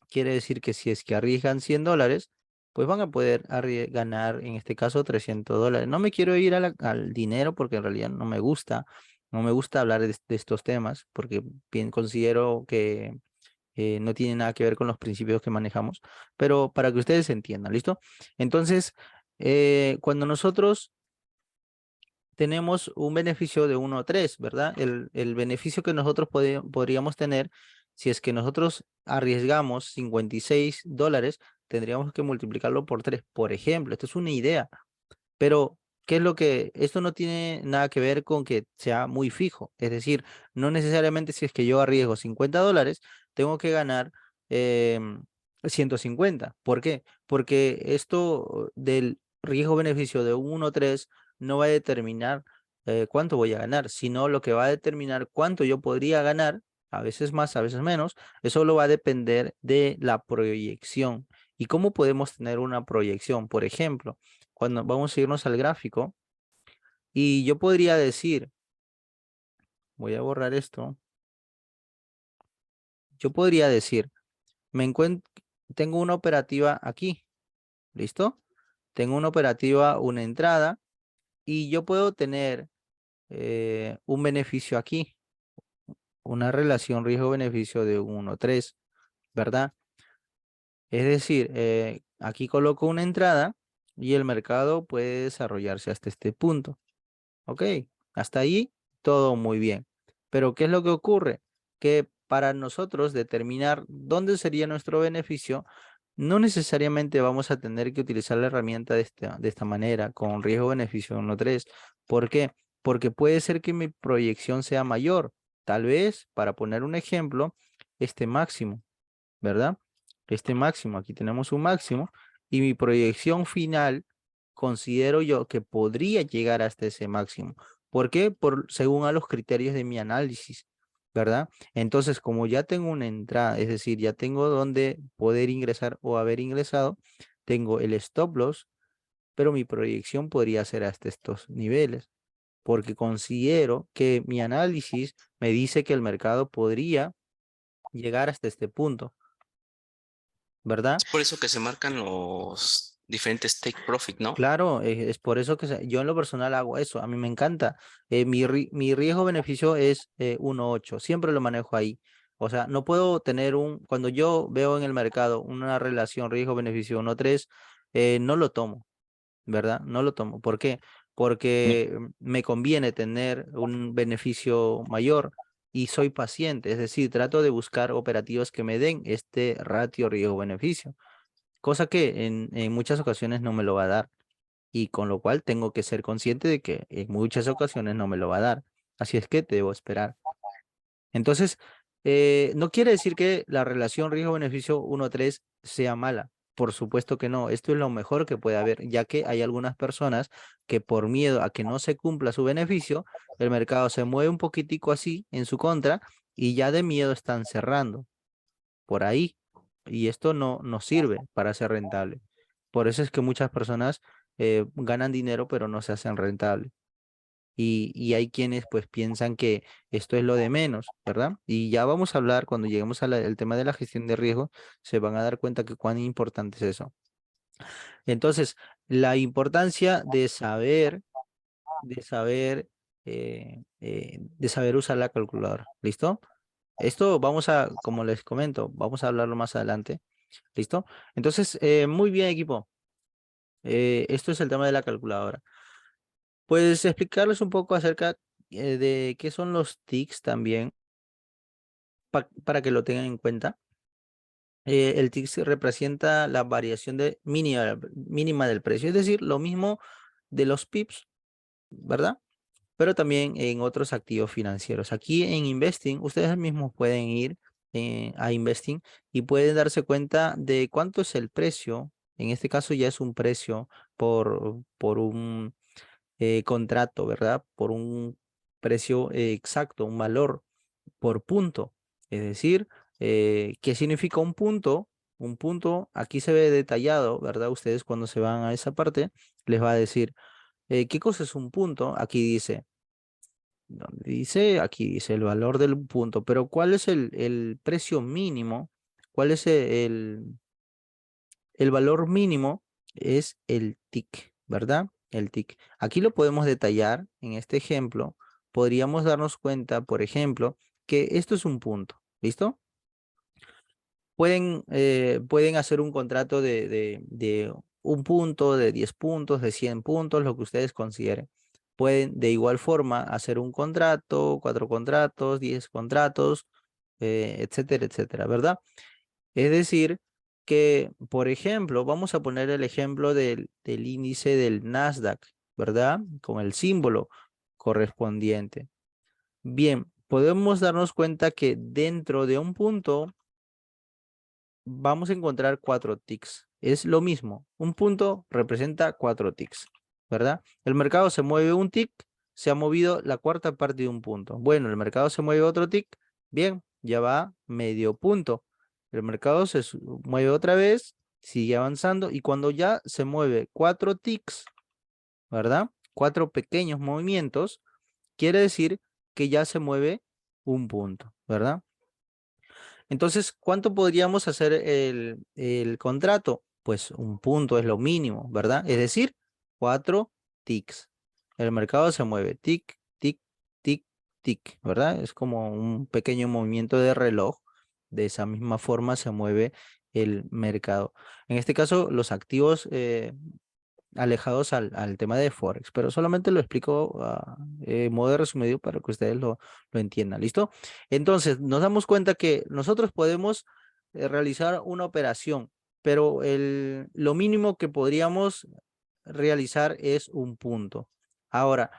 Quiere decir que si es que arriesgan 100 dólares, pues van a poder ganar, en este caso, 300 dólares. No me quiero ir al dinero porque en realidad no me gusta. No me gusta hablar de estos temas porque bien considero que no tiene nada que ver con los principios que manejamos, pero para que ustedes entiendan, ¿listo? Entonces, cuando nosotros tenemos un beneficio de 1.3, ¿verdad? El beneficio que nosotros podríamos tener, si es que nosotros arriesgamos 56 dólares, tendríamos que multiplicarlo por 3. Por ejemplo, esto es una idea, pero ¿qué es lo que? Esto no tiene nada que ver con que sea muy fijo. Es decir, no necesariamente si es que yo arriesgo 50 dólares, tengo que ganar 150. ¿Por qué? Porque esto del riesgo-beneficio de un 1.3 no va a determinar cuánto voy a ganar, sino lo que va a determinar cuánto yo podría ganar, a veces más, a veces menos, eso lo va a depender de la proyección. ¿Y cómo podemos tener una proyección? Por ejemplo, cuando vamos a irnos al gráfico y yo podría decir, voy a borrar esto, yo podría decir, tengo una operativa aquí, ¿listo? Tengo una operativa, una entrada y yo puedo tener un beneficio aquí, una relación riesgo-beneficio de 1.3, ¿verdad? Es decir, aquí coloco una entrada y el mercado puede desarrollarse hasta este punto. Ok, hasta ahí todo muy bien. Pero ¿qué es lo que ocurre? Que para nosotros determinar dónde sería nuestro beneficio, no necesariamente vamos a tener que utilizar la herramienta de esta manera, con riesgo-beneficio 1.3. ¿Por qué? Porque puede ser que mi proyección sea mayor. tal vez, para poner un ejemplo, este máximo, ¿verdad? Este máximo, aquí tenemos un máximo y mi proyección final considero yo que podría llegar hasta ese máximo. ¿Por qué? Según a los criterios de mi análisis, ¿verdad? Entonces, como ya tengo una entrada, es decir, ya tengo donde poder ingresar o haber ingresado, tengo el stop loss, pero mi proyección podría ser hasta estos niveles, porque considero que mi análisis me dice que el mercado podría llegar hasta este punto, ¿verdad? Es por eso que se marcan los diferentes take profit, ¿no? Claro, es por eso que yo en lo personal hago eso, a mí me encanta. Mi riesgo-beneficio es 1.8, siempre lo manejo ahí. O sea, no puedo tener cuando yo veo en el mercado una relación riesgo-beneficio 1.3, no lo tomo, ¿verdad? No lo tomo. ¿Por qué? Porque me conviene tener un beneficio mayor y soy paciente, es decir, trato de buscar operativos que me den este ratio riesgo-beneficio, cosa que en muchas ocasiones no me lo va a dar y con lo cual tengo que ser consciente de que en muchas ocasiones no me lo va a dar. Así es que debo esperar. Entonces, no quiere decir que la relación riesgo-beneficio 1-3 sea mala. Por supuesto que no. Esto es lo mejor que puede haber, ya que hay algunas personas que por miedo a que no se cumpla su beneficio, el mercado se mueve un poquitico así en su contra y ya de miedo están cerrando por ahí. Y esto no sirve para ser rentable. Por eso es que muchas personas ganan dinero pero no se hacen rentables. Y hay quienes pues piensan que esto es lo de menos, ¿verdad? Y ya vamos a hablar, cuando lleguemos al tema de la gestión de riesgo, se van a dar cuenta que cuán importante es eso. Entonces, la importancia de saber usar la calculadora, ¿listo? Esto vamos a, como les comento, vamos a hablarlo más adelante, ¿listo? Entonces, muy bien, equipo. Esto es el tema de la calculadora. Pues explicarles un poco acerca de qué son los tics también, para que lo tengan en cuenta. El TIC representa la variación mínima del precio, es decir, lo mismo de los pips, ¿verdad? Pero también en otros activos financieros. Aquí en Investing, ustedes mismos pueden ir a Investing y pueden darse cuenta de cuánto es el precio. En este caso ya es un precio por un contrato, ¿verdad? Por un precio exacto, un valor por punto. Es decir, ¿qué significa un punto? Un punto, aquí se ve detallado, ¿verdad? Ustedes cuando se van a esa parte, les va a decir, ¿qué cosa es un punto? Aquí dice, ¿dónde dice? Aquí dice el valor del punto, pero ¿cuál es el precio mínimo? ¿Cuál es el valor mínimo? Es el TIC, ¿verdad? El TIC. Aquí lo podemos detallar en este ejemplo. Podríamos darnos cuenta, por ejemplo, que esto es un punto, ¿listo? Pueden hacer un contrato de un punto, de 10 puntos, de 100 puntos, lo que ustedes consideren. Pueden de igual forma hacer un contrato, 4 contratos, 10 contratos, etcétera, etcétera, ¿verdad? Es decir, que, por ejemplo, vamos a poner el ejemplo del índice del Nasdaq, ¿verdad? Con el símbolo correspondiente. Bien, podemos darnos cuenta que dentro de un punto vamos a encontrar 4 ticks. Es lo mismo. Un punto representa 4 ticks, ¿verdad? El mercado se mueve un tick, se ha movido la cuarta parte de un punto. Bueno, el mercado se mueve otro tick, bien, ya va medio punto. El mercado se mueve otra vez, sigue avanzando y cuando ya se mueve 4 ticks, ¿verdad? 4 pequeños movimientos, quiere decir que ya se mueve un punto, ¿verdad? Entonces, ¿cuánto podríamos hacer el contrato? Pues un punto es lo mínimo, ¿verdad? Es decir, 4 ticks. El mercado se mueve tic, tic, tic, tic, ¿verdad? Es como un pequeño movimiento de reloj. De esa misma forma se mueve el mercado. En este caso, los activos alejados al tema de Forex, pero solamente lo explico en modo de resumido para que ustedes lo entiendan, ¿listo? Entonces, nos damos cuenta que nosotros podemos realizar una operación, pero lo mínimo que podríamos realizar es un punto. Ahora,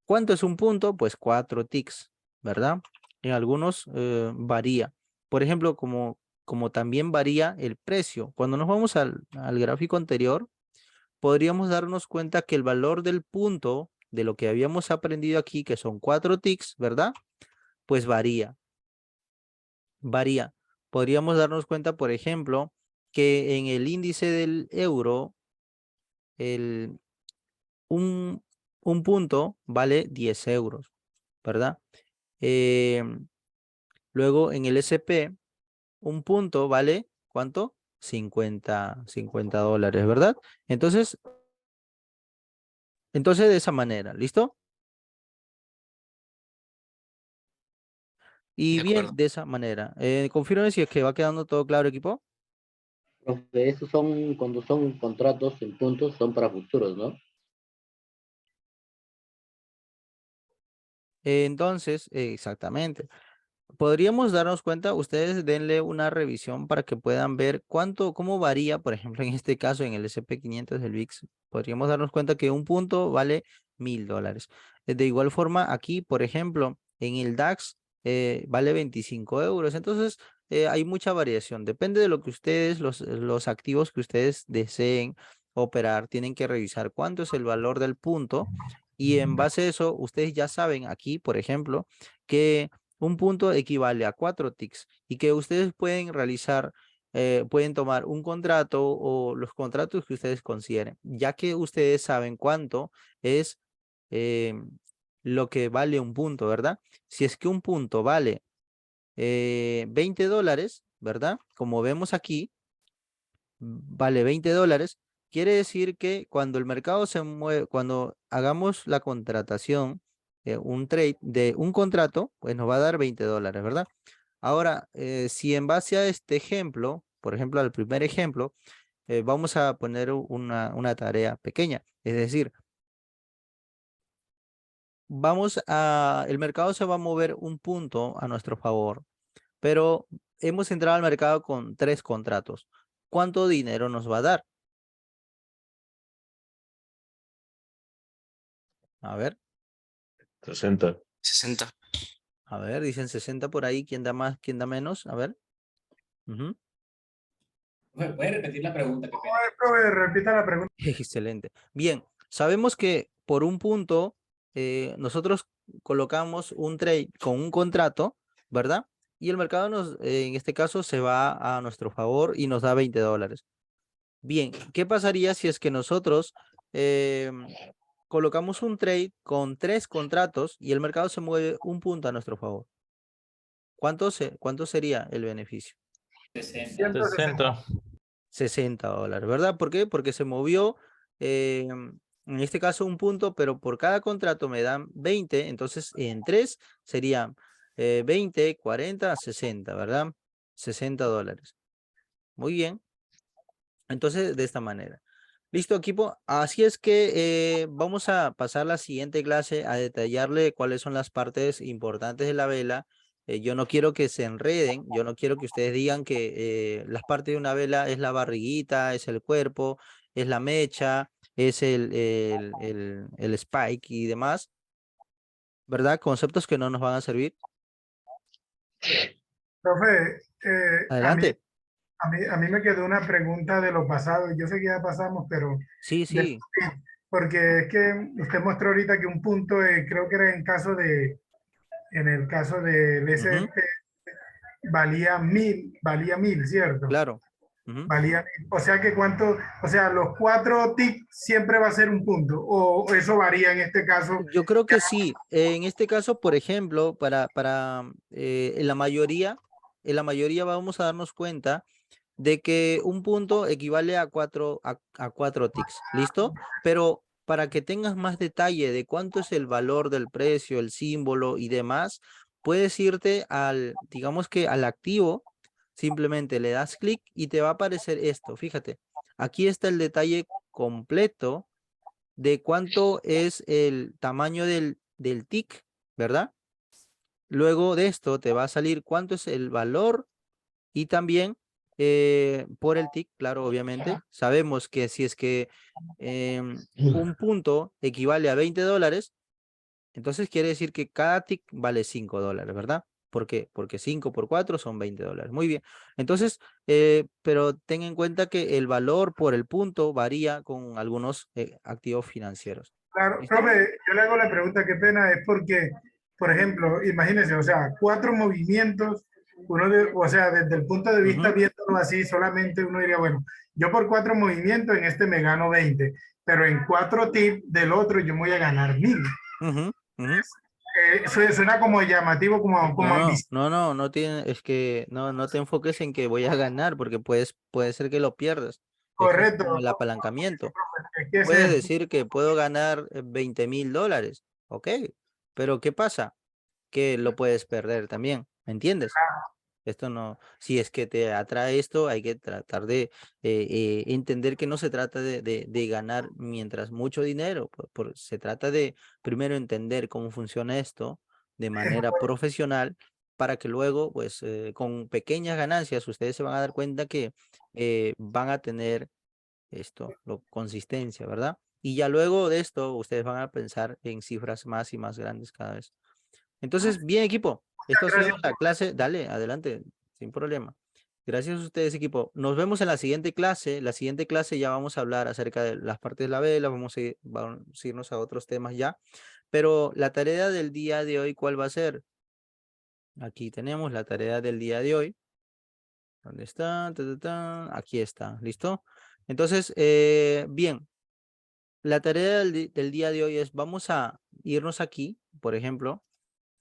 ¿cuánto es un punto? Pues 4 ticks, ¿verdad? En algunos varía. Por ejemplo, como también varía el precio. Cuando nos vamos al gráfico anterior, podríamos darnos cuenta que el valor del punto de lo que habíamos aprendido aquí, que son 4 ticks, ¿verdad? Pues varía. Varía. Podríamos darnos cuenta, por ejemplo, que en el índice del euro, un punto vale 10 euros, ¿verdad? Luego en el SP, un punto vale, ¿cuánto? 50 dólares, ¿verdad? Entonces de esa manera, ¿listo? Y De bien, acuerdo. de esa manera. Confírmeme si es que va quedando todo claro, equipo. Profe, esos son, cuando son contratos en puntos, son para futuros, ¿no? Entonces, exactamente. Podríamos darnos cuenta, ustedes denle una revisión para que puedan ver cómo varía, por ejemplo, en este caso, en el SP500 del VIX, podríamos darnos cuenta que un punto vale 1000 dólares. De igual forma, aquí, por ejemplo, en el DAX vale 25 euros. Entonces, hay mucha variación. Depende de lo que ustedes, los activos que ustedes deseen operar, tienen que revisar cuánto es el valor del punto. Y en base a eso, ustedes ya saben aquí, por ejemplo, que un punto equivale a 4 ticks y que ustedes pueden realizar, pueden tomar un contrato o los contratos que ustedes consideren, ya que ustedes saben cuánto es eh, lo que vale un punto, ¿verdad? Si es que un punto vale 20 dólares, ¿verdad? Como vemos aquí, vale 20 dólares, quiere decir que cuando el mercado se mueve, cuando hagamos la contratación, un trade de un contrato, pues nos va a dar 20 dólares, ¿verdad? Ahora, si en base a este ejemplo, por ejemplo, al primer ejemplo, vamos a poner una tarea pequeña, es decir, el mercado se va a mover un punto a nuestro favor, pero hemos entrado al mercado con 3 contratos. ¿Cuánto dinero nos va a dar? A ver. 60. 60. A ver, dicen 60 por ahí. ¿Quién da más? ¿Quién da menos? A ver. Ujú. ¿Puede repetir la pregunta? Qué pena. Profe, repita la pregunta. Excelente. Bien, sabemos que por un punto nosotros colocamos un trade con un contrato, ¿verdad? Y el mercado en este caso se va a nuestro favor y nos da 20 dólares. Bien, ¿qué pasaría si es que nosotros colocamos un trade con 3 contratos y el mercado se mueve un punto a nuestro favor? ¿Cuánto sería el beneficio? 60. 160. 60 dólares, ¿verdad? ¿Por qué? Porque se movió, en este caso un punto, pero por cada contrato me dan 20, entonces en 3 serían 20, 40, 60, ¿verdad? 60 dólares. Muy bien. Entonces, de esta manera. Listo, equipo. Así es que vamos a pasar la siguiente clase a detallarle cuáles son las partes importantes de la vela. Yo no quiero que se enreden, yo no quiero que ustedes digan que las partes de una vela es la barriguita, es el cuerpo, es la mecha, es el spike y demás, ¿verdad? Conceptos que no nos van a servir. Profe, Adelante. a mí me quedó una pregunta de lo pasado. Yo sé que ya pasamos, pero Sí, sí, porque es que usted mostró ahorita que un punto, creo que era en el caso del ujú, SP, valía mil, ¿cierto? claro. Ujú. Valía 1000. O sea que o sea, los 4 ticks siempre va a ser un punto, o eso varía en este caso. Yo creo que sí. En este caso, por ejemplo, en la mayoría vamos a darnos cuenta de que un punto equivale a 4 ticks. ¿Listo? Pero para que tengas más detalle de cuánto es el valor del precio, el símbolo y demás, puedes irte digamos que al activo, simplemente le das clic y te va a aparecer esto. Fíjate, aquí está el detalle completo de cuánto es el tamaño del tick, ¿verdad? Luego de esto te va a salir cuánto es el valor y también por el tick, claro, obviamente. Sabemos que si es que un punto equivale a 20 dólares, entonces quiere decir que cada tick vale 5 dólares, ¿verdad? ¿Por qué? Porque 5 por 4 son $20. Muy bien. Entonces, pero ten en cuenta que el valor por el punto varía con algunos activos financieros. Claro, ¿Listo? profe, yo le hago la pregunta, qué pena, es porque, por ejemplo, imagínense, o sea, 4 movimientos, o sea, desde el punto de vista Ujú. viéndolo así, solamente uno diría, bueno, yo por 4 movimientos en este me gano 20, pero en 4 tips del otro yo me voy a ganar 1000. Ujú, ujú. Eso suena como llamativo, como ambicioso. No tiene, es que no te enfoques en que voy a ganar, porque puede ser que lo pierdas. Es Correcto. como el apalancamiento. Es que Puedes ese es decir que puedo ganar $20,000, ok, pero ¿qué pasa? Que lo puedes perder también, ¿me entiendes? Esto no, si es que te atrae esto, hay que tratar de entender que no se trata de ganar mientras mucho dinero, se trata de primero entender cómo funciona esto de manera profesional para que luego, pues, con pequeñas ganancias, ustedes se van a dar cuenta que van a tener consistencia, ¿verdad? Y ya luego de esto, ustedes van a pensar en cifras más y más grandes cada vez. Entonces, bien, equipo. Esto ha sido gracias. la clase. Dale, adelante, sin problema. Gracias a ustedes, equipo. Nos vemos en la siguiente clase. La siguiente clase ya vamos a hablar acerca de las partes de la vela. Vamos a irnos a otros temas ya. Pero la tarea del día de hoy, ¿cuál va a ser? Aquí tenemos la tarea del día de hoy. ¿Dónde está? Aquí está. ¿Listo? Entonces, bien. La tarea del día de hoy es, vamos a irnos aquí, por ejemplo,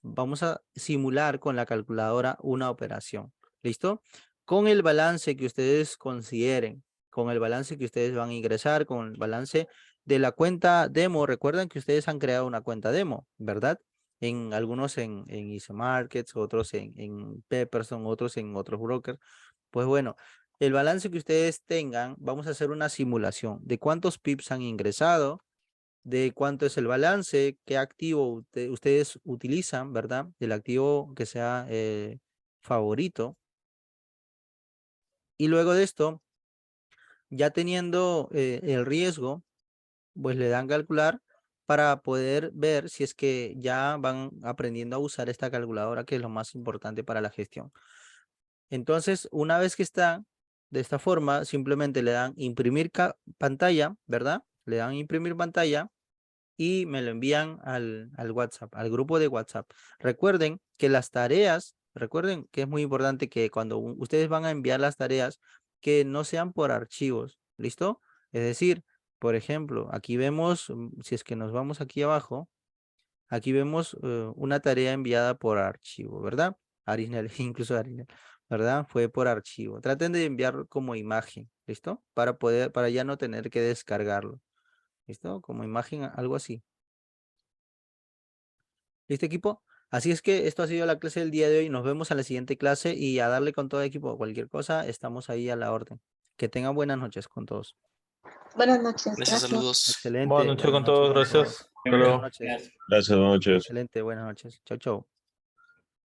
vamos a simular con la calculadora una operación. ¿Listo? Con el balance que ustedes consideren, con el balance que ustedes van a ingresar, con el balance de la cuenta demo. Recuerden que ustedes han creado una cuenta demo, ¿verdad? En algunos en Easy Markets, otros en Pepperson, otros en otros brokers. Pues bueno, el balance que ustedes tengan, vamos a hacer una simulación de cuántos pips han ingresado, de cuánto es el balance, qué activo ustedes utilizan, ¿verdad? El activo que sea favorito. Y luego de esto, ya teniendo el riesgo, pues le dan calcular para poder ver si es que ya van aprendiendo a usar esta calculadora, que es lo más importante para la gestión. Entonces, una vez que está de esta forma, simplemente le dan imprimir pantalla, ¿verdad? Le dan imprimir pantalla y me lo envían al WhatsApp, al grupo de WhatsApp. Recuerden que las tareas, recuerden que es muy importante que cuando ustedes van a enviar las tareas, que no sean por archivos, ¿listo? Es decir, por ejemplo, aquí vemos, si es que nos vamos aquí abajo, aquí vemos una tarea enviada por archivo, ¿verdad? Arisnel, incluso Arisnel, ¿verdad? Fue por archivo. Traten de enviar como imagen, ¿listo? Para ya no tener que descargarlo. ¿Listo? Como imagen, algo así. ¿Listo, equipo? Así es que esto ha sido la clase del día de hoy. Nos vemos en la siguiente clase y a darle con todo, equipo. Cualquier cosa, estamos ahí a la orden. Que tengan buenas noches con todos. Buenas noches. Gracias, Gracias. saludos. Excelente. Buenas noches con Buenas noches todos, con todos. gracias. Hasta Buenas luego. noches. Gracias, buenas noches. Excelente. Buenas noches. Chau, chau.